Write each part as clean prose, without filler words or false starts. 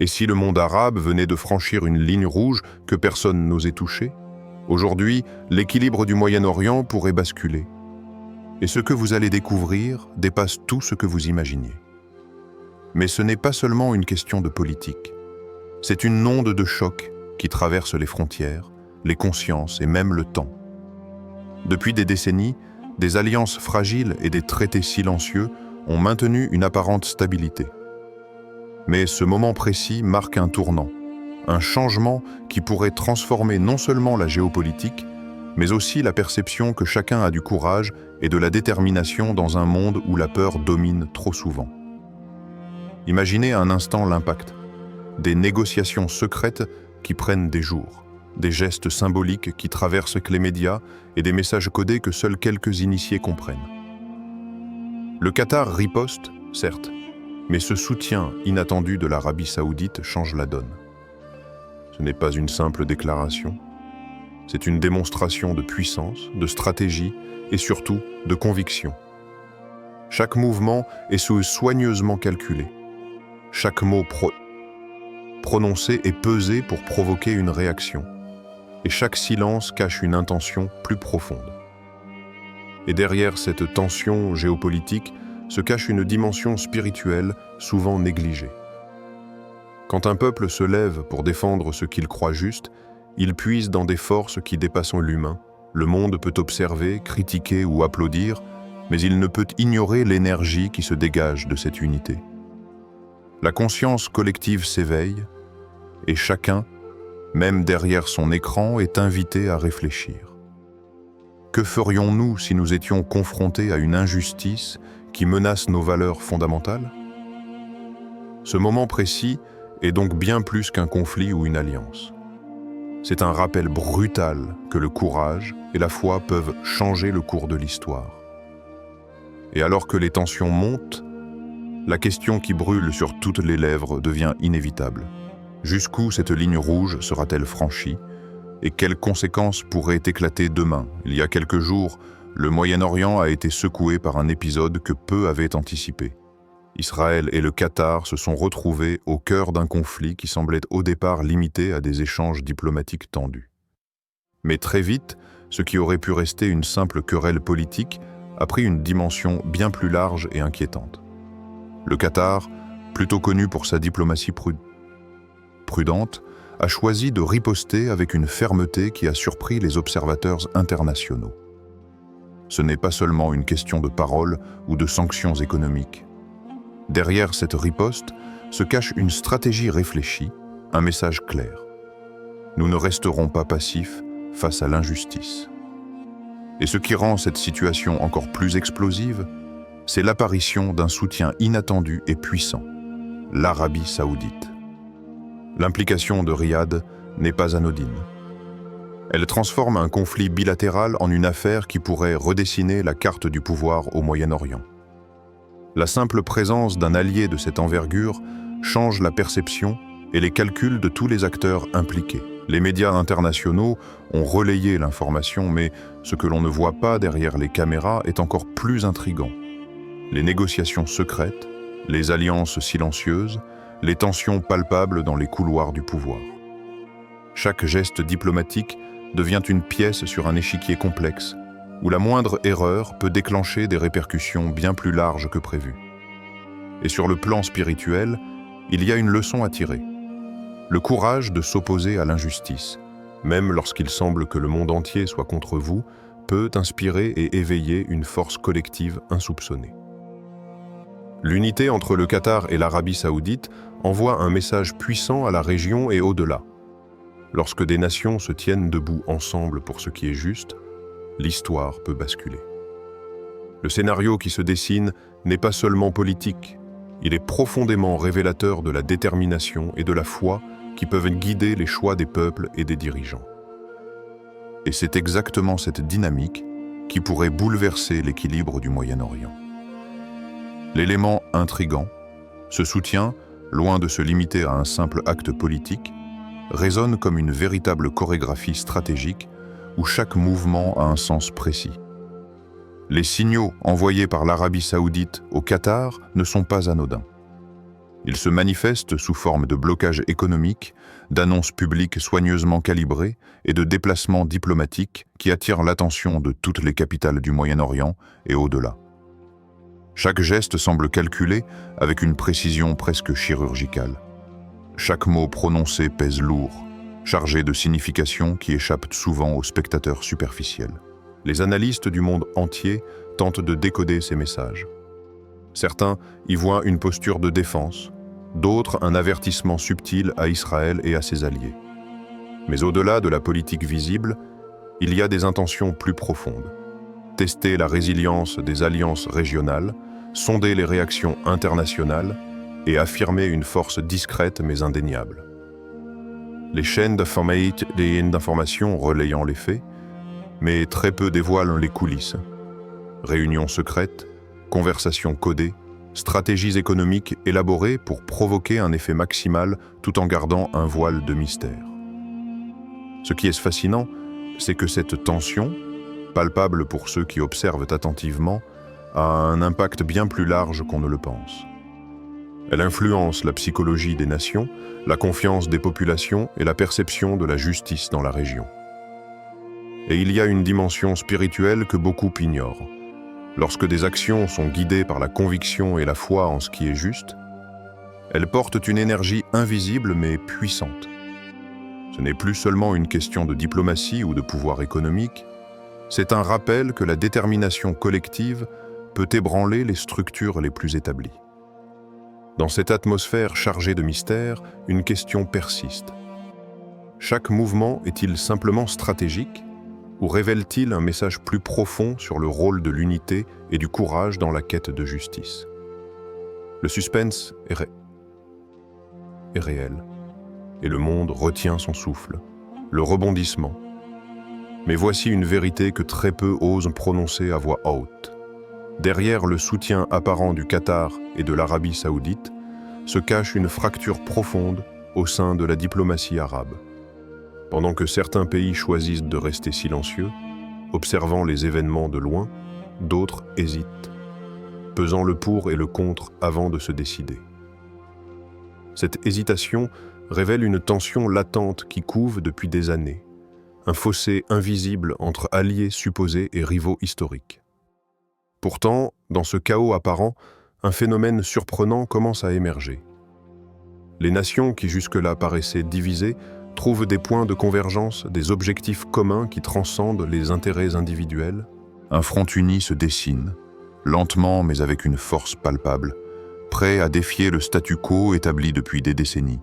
Et si le monde arabe venait de franchir une ligne rouge que personne n'osait toucher? Aujourd'hui, l'équilibre du Moyen-Orient pourrait basculer. Et ce que vous allez découvrir dépasse tout ce que vous imaginiez. Mais ce n'est pas seulement une question de politique. C'est une onde de choc qui traverse les frontières, les consciences et même le temps. Depuis des décennies, des alliances fragiles et des traités silencieux ont maintenu une apparente stabilité. Mais ce moment précis marque un tournant, un changement qui pourrait transformer non seulement la géopolitique, mais aussi la perception que chacun a du courage et de la détermination dans un monde où la peur domine trop souvent. Imaginez un instant l'impact. Des négociations secrètes qui prennent des jours, des gestes symboliques qui traversent les médias et des messages codés que seuls quelques initiés comprennent. Le Qatar riposte, certes, mais ce soutien inattendu de l'Arabie saoudite change la donne. Ce n'est pas une simple déclaration, c'est une démonstration de puissance, de stratégie et surtout de conviction. Chaque mouvement est soigneusement calculé. Chaque mot prononcé est pesé pour provoquer une réaction. Et chaque silence cache une intention plus profonde. Et derrière cette tension géopolitique se cache une dimension spirituelle souvent négligée. Quand un peuple se lève pour défendre ce qu'il croit juste, il puise dans des forces qui dépassent l'humain. Le monde peut observer, critiquer ou applaudir, mais il ne peut ignorer l'énergie qui se dégage de cette unité. La conscience collective s'éveille, et chacun, même derrière son écran, est invité à réfléchir. Que ferions-nous si nous étions confrontés à une injustice qui menace nos valeurs fondamentales? Ce moment précis est donc bien plus qu'un conflit ou une alliance. C'est un rappel brutal que le courage et la foi peuvent changer le cours de l'histoire. Et alors que les tensions montent, la question qui brûle sur toutes les lèvres devient inévitable. Jusqu'où cette ligne rouge sera-t-elle franchie? Et quelles conséquences pourraient éclater demain? Il y a quelques jours, le Moyen-Orient a été secoué par un épisode que peu avaient anticipé. Israël et le Qatar se sont retrouvés au cœur d'un conflit qui semblait au départ limité à des échanges diplomatiques tendus. Mais très vite, ce qui aurait pu rester une simple querelle politique a pris une dimension bien plus large et inquiétante. Le Qatar, plutôt connu pour sa diplomatie prudente, a choisi de riposter avec une fermeté qui a surpris les observateurs internationaux. Ce n'est pas seulement une question de parole ou de sanctions économiques. Derrière cette riposte se cache une stratégie réfléchie, un message clair. Nous ne resterons pas passifs face à l'injustice. Et ce qui rend cette situation encore plus explosive, c'est l'apparition d'un soutien inattendu et puissant, l'Arabie saoudite. L'implication de Riyad n'est pas anodine. Elle transforme un conflit bilatéral en une affaire qui pourrait redessiner la carte du pouvoir au Moyen-Orient. La simple présence d'un allié de cette envergure change la perception et les calculs de tous les acteurs impliqués. Les médias internationaux ont relayé l'information, mais ce que l'on ne voit pas derrière les caméras est encore plus intrigant. Les négociations secrètes, les alliances silencieuses, les tensions palpables dans les couloirs du pouvoir. Chaque geste diplomatique devient une pièce sur un échiquier complexe, où la moindre erreur peut déclencher des répercussions bien plus larges que prévu. Et sur le plan spirituel, il y a une leçon à tirer. Le courage de s'opposer à l'injustice, même lorsqu'il semble que le monde entier soit contre vous, peut inspirer et éveiller une force collective insoupçonnée. L'unité entre le Qatar et l'Arabie saoudite envoie un message puissant à la région et au-delà. Lorsque des nations se tiennent debout ensemble pour ce qui est juste, l'histoire peut basculer. Le scénario qui se dessine n'est pas seulement politique, il est profondément révélateur de la détermination et de la foi qui peuvent guider les choix des peuples et des dirigeants. Et c'est exactement cette dynamique qui pourrait bouleverser l'équilibre du Moyen-Orient. L'élément intrigant, ce soutien, loin de se limiter à un simple acte politique, résonne comme une véritable chorégraphie stratégique où chaque mouvement a un sens précis. Les signaux envoyés par l'Arabie saoudite au Qatar ne sont pas anodins. Il se manifeste sous forme de blocage économique, d'annonces publiques soigneusement calibrées et de déplacements diplomatiques qui attirent l'attention de toutes les capitales du Moyen-Orient et au-delà. Chaque geste semble calculé avec une précision presque chirurgicale. Chaque mot prononcé pèse lourd, chargé de significations qui échappent souvent aux spectateurs superficiels. Les analystes du monde entier tentent de décoder ces messages. Certains y voient une posture de défense, d'autres un avertissement subtil à Israël et à ses alliés. Mais au-delà de la politique visible, il y a des intentions plus profondes. Tester la résilience des alliances régionales, sonder les réactions internationales et affirmer une force discrète mais indéniable. Les chaînes d'information relayant les faits, mais très peu dévoilent les coulisses. Réunions secrètes, conversations codées, stratégies économiques élaborées pour provoquer un effet maximal tout en gardant un voile de mystère. Ce qui est fascinant, c'est que cette tension, palpable pour ceux qui observent attentivement, a un impact bien plus large qu'on ne le pense. Elle influence la psychologie des nations, la confiance des populations et la perception de la justice dans la région. Et il y a une dimension spirituelle que beaucoup ignorent. Lorsque des actions sont guidées par la conviction et la foi en ce qui est juste, elles portent une énergie invisible mais puissante. Ce n'est plus seulement une question de diplomatie ou de pouvoir économique, c'est un rappel que la détermination collective peut ébranler les structures les plus établies. Dans cette atmosphère chargée de mystère, une question persiste. Chaque mouvement est-il simplement stratégique ? Ou révèle-t-il un message plus profond sur le rôle de l'unité et du courage dans la quête de justice? Le suspense est réel, et le monde retient son souffle, le rebondissement. Mais voici une vérité que très peu osent prononcer à voix haute. Derrière le soutien apparent du Qatar et de l'Arabie saoudite se cache une fracture profonde au sein de la diplomatie arabe. Pendant que certains pays choisissent de rester silencieux, observant les événements de loin, d'autres hésitent, pesant le pour et le contre avant de se décider. Cette hésitation révèle une tension latente qui couve depuis des années, un fossé invisible entre alliés supposés et rivaux historiques. Pourtant, dans ce chaos apparent, un phénomène surprenant commence à émerger. Les nations qui jusque-là paraissaient divisées trouvent des points de convergence, des objectifs communs qui transcendent les intérêts individuels. Un front uni se dessine, lentement mais avec une force palpable, prêt à défier le statu quo établi depuis des décennies.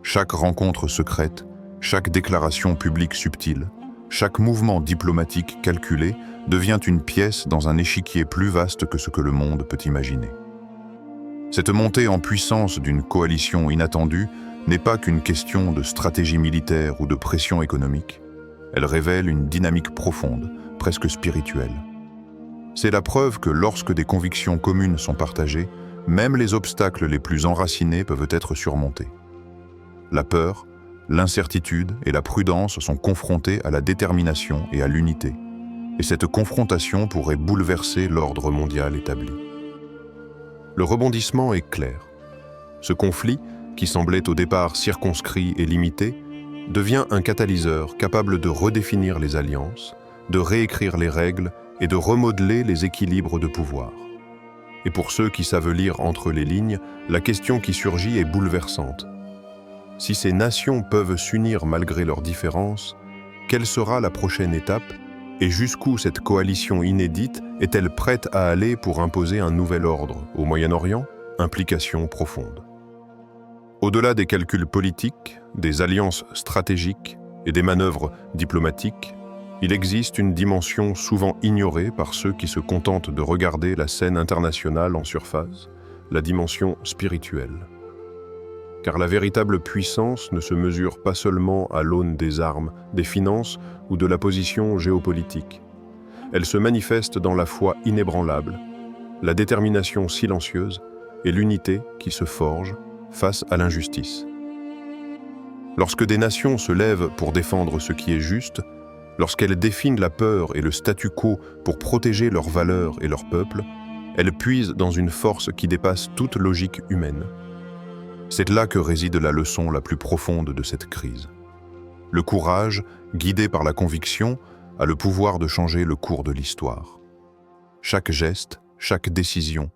Chaque rencontre secrète, chaque déclaration publique subtile, chaque mouvement diplomatique calculé devient une pièce dans un échiquier plus vaste que ce que le monde peut imaginer. Cette montée en puissance d'une coalition inattendue n'est pas qu'une question de stratégie militaire ou de pression économique. Elle révèle une dynamique profonde, presque spirituelle. C'est la preuve que lorsque des convictions communes sont partagées, même les obstacles les plus enracinés peuvent être surmontés. La peur, l'incertitude et la prudence sont confrontées à la détermination et à l'unité. Et cette confrontation pourrait bouleverser l'ordre mondial établi. Le rebondissement est clair. Ce conflit, qui semblait au départ circonscrit et limité, devient un catalyseur capable de redéfinir les alliances, de réécrire les règles et de remodeler les équilibres de pouvoir. Et pour ceux qui savent lire entre les lignes, la question qui surgit est bouleversante. Si ces nations peuvent s'unir malgré leurs différences, quelle sera la prochaine étape et jusqu'où cette coalition inédite est-elle prête à aller pour imposer un nouvel ordre au Moyen-Orient? Implication profonde. Au-delà des calculs politiques, des alliances stratégiques et des manœuvres diplomatiques, il existe une dimension souvent ignorée par ceux qui se contentent de regarder la scène internationale en surface, la dimension spirituelle. Car la véritable puissance ne se mesure pas seulement à l'aune des armes, des finances ou de la position géopolitique. Elle se manifeste dans la foi inébranlable, la détermination silencieuse et l'unité qui se forge face à l'injustice. Lorsque des nations se lèvent pour défendre ce qui est juste, lorsqu'elles définent la peur et le statu quo pour protéger leurs valeurs et leur peuple, elles puisent dans une force qui dépasse toute logique humaine. C'est là que réside la leçon la plus profonde de cette crise. Le courage, guidé par la conviction, a le pouvoir de changer le cours de l'histoire. Chaque geste, chaque décision,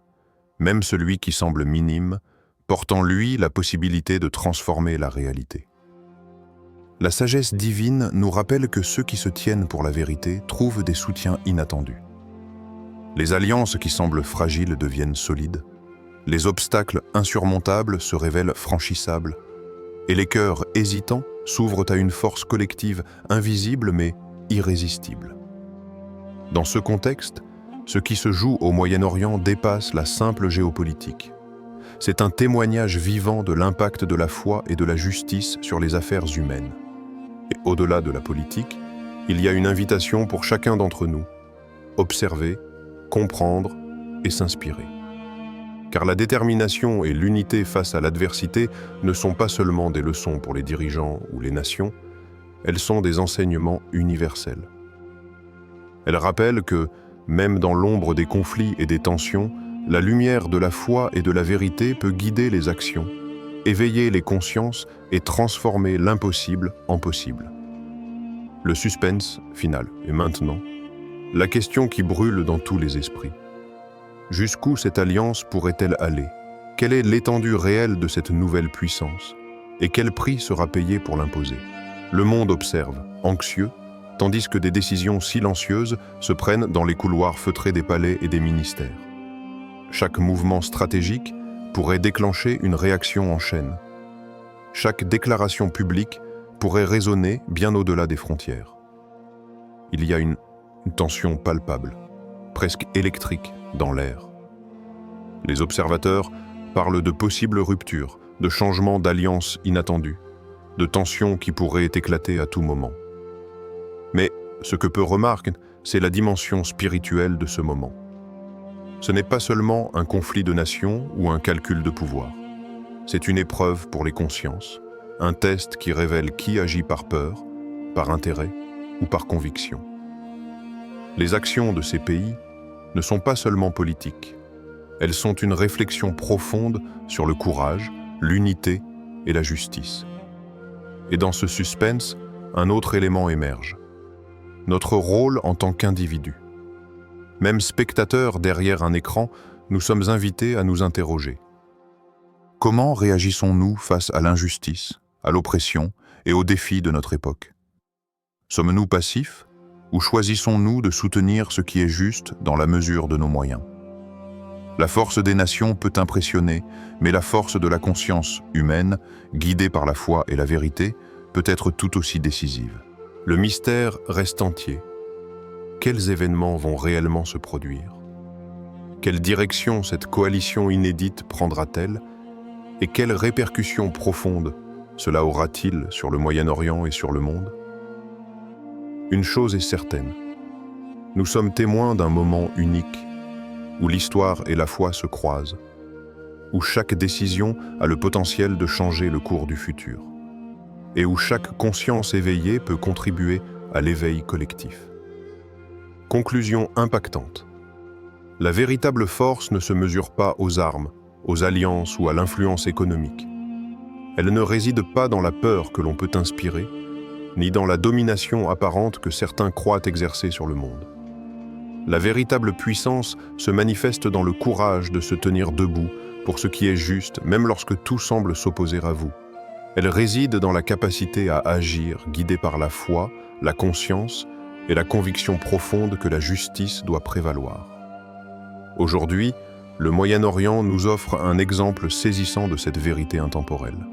même celui qui semble minime, porte en lui la possibilité de transformer la réalité. La sagesse divine nous rappelle que ceux qui se tiennent pour la vérité trouvent des soutiens inattendus. Les alliances qui semblent fragiles deviennent solides, les obstacles insurmontables se révèlent franchissables, et les cœurs hésitants s'ouvrent à une force collective invisible mais irrésistible. Dans ce contexte, ce qui se joue au Moyen-Orient dépasse la simple géopolitique. C'est un témoignage vivant de l'impact de la foi et de la justice sur les affaires humaines. Et au-delà de la politique, il y a une invitation pour chacun d'entre nous: observer, comprendre et s'inspirer. Car la détermination et l'unité face à l'adversité ne sont pas seulement des leçons pour les dirigeants ou les nations, elles sont des enseignements universels. Elles rappellent que, même dans l'ombre des conflits et des tensions, la lumière de la foi et de la vérité peut guider les actions, éveiller les consciences et transformer l'impossible en possible. Le suspense final est maintenant la question qui brûle dans tous les esprits. Jusqu'où cette alliance pourrait-elle aller? Quelle est l'étendue réelle de cette nouvelle puissance? Et quel prix sera payé pour l'imposer? Le monde observe, anxieux, tandis que des décisions silencieuses se prennent dans les couloirs feutrés des palais et des ministères. Chaque mouvement stratégique pourrait déclencher une réaction en chaîne. Chaque déclaration publique pourrait résonner bien au-delà des frontières. Il y a une tension palpable, presque électrique, dans l'air. Les observateurs parlent de possibles ruptures, de changements d'alliances inattendus, de tensions qui pourraient éclater à tout moment. Mais ce que peu remarquent, c'est la dimension spirituelle de ce moment. Ce n'est pas seulement un conflit de nations ou un calcul de pouvoir. C'est une épreuve pour les consciences, un test qui révèle qui agit par peur, par intérêt ou par conviction. Les actions de ces pays ne sont pas seulement politiques. Elles sont une réflexion profonde sur le courage, l'unité et la justice. Et dans ce suspense, un autre élément émerge. Notre rôle en tant qu'individu. Même spectateurs derrière un écran, nous sommes invités à nous interroger. Comment réagissons-nous face à l'injustice, à l'oppression et aux défis de notre époque? Sommes-nous passifs ou choisissons-nous de soutenir ce qui est juste dans la mesure de nos moyens? La force des nations peut impressionner, mais la force de la conscience humaine, guidée par la foi et la vérité, peut être tout aussi décisive. Le mystère reste entier. Quels événements vont réellement se produire? Quelle direction cette coalition inédite prendra-t-elle? Et quelles répercussions profondes cela aura-t-il sur le Moyen-Orient et sur le monde? Une chose est certaine, nous sommes témoins d'un moment unique, où l'histoire et la foi se croisent, où chaque décision a le potentiel de changer le cours du futur, et où chaque conscience éveillée peut contribuer à l'éveil collectif. Conclusion impactante. La véritable force ne se mesure pas aux armes, aux alliances ou à l'influence économique. Elle ne réside pas dans la peur que l'on peut inspirer, ni dans la domination apparente que certains croient exercer sur le monde. La véritable puissance se manifeste dans le courage de se tenir debout pour ce qui est juste, même lorsque tout semble s'opposer à vous. Elle réside dans la capacité à agir, guidée par la foi, la conscience et la conviction profonde que la justice doit prévaloir. Aujourd'hui, le Moyen-Orient nous offre un exemple saisissant de cette vérité intemporelle.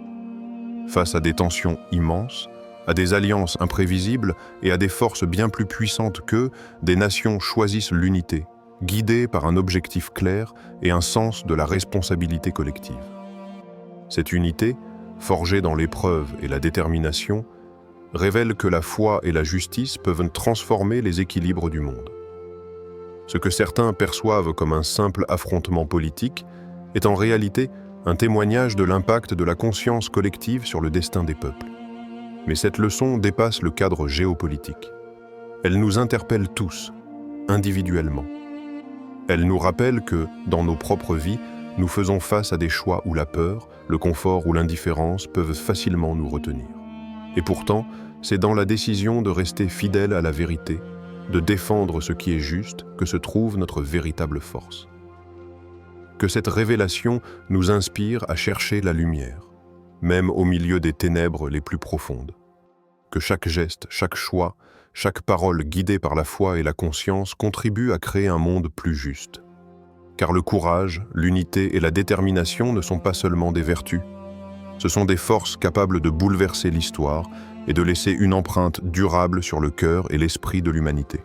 Face à des tensions immenses, à des alliances imprévisibles et à des forces bien plus puissantes qu'eux, des nations choisissent l'unité, guidées par un objectif clair et un sens de la responsabilité collective. Cette unité, forgée dans l'épreuve et la détermination, révèle que la foi et la justice peuvent transformer les équilibres du monde. Ce que certains perçoivent comme un simple affrontement politique est en réalité un témoignage de l'impact de la conscience collective sur le destin des peuples. Mais cette leçon dépasse le cadre géopolitique. Elle nous interpelle tous, individuellement. Elle nous rappelle que, dans nos propres vies, nous faisons face à des choix où la peur, le confort ou l'indifférence peuvent facilement nous retenir. Et pourtant, c'est dans la décision de rester fidèle à la vérité, de défendre ce qui est juste, que se trouve notre véritable force. Que cette révélation nous inspire à chercher la lumière, même au milieu des ténèbres les plus profondes. Que chaque geste, chaque choix, chaque parole guidée par la foi et la conscience contribue à créer un monde plus juste. Car le courage, l'unité et la détermination ne sont pas seulement des vertus. Ce sont des forces capables de bouleverser l'histoire et de laisser une empreinte durable sur le cœur et l'esprit de l'humanité.